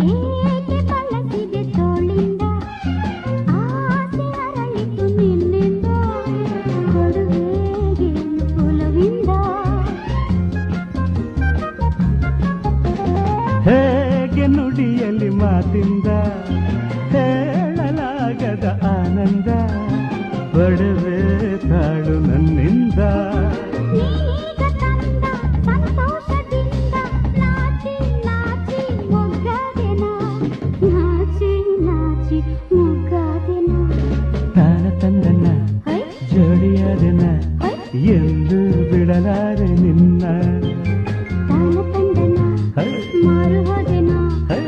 ಏಕೆ ಬಳಸಿದೆ ತೋಳಿಂದ ಆಸೆ ಅರಳಿತು ನಿನ್ನಿಂದ ಕೊಡುವೆಗೆ ಕುಲವಿಂದ ಹೇಗೆ ನುಡಿಯಲ್ಲಿ ಮಾತಿಂದ ಹೇಳಲಾಗದ ಆನಂದ ಒಡವೆ ತಾಳು ನನ್ನಿಂದ ನೀಗ ತಂದ ಸಂತೋಷದಿಂದ ನಾಚಿ ನಾಚಿ ಮೊಗ್ಗಾದೆನ ನಾಚಿ ನಾಚಿ ಮೊಗ್ಗಾದೆನ ತಾನ ತಂದನ್ನ ಹೈ ಜೋಡಿಯಾದೆನ ಹೈ ಎಂದು ಬಿಡಲಾರೆ ನಿನ್ನ ತಾನ ತಂದನ ಹೈ ಮಾರು ಹೋದೆನ ಹೈ